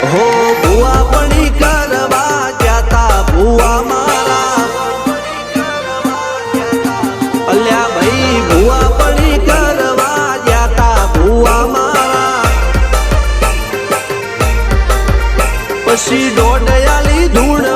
હો ભુવા પડી કરવા જાતા ભુવા મારા અલ્યા ભાઈ ભુવા પડી કરવા જાતા ભુવા મારા પછી દોડયાલી ધૂળ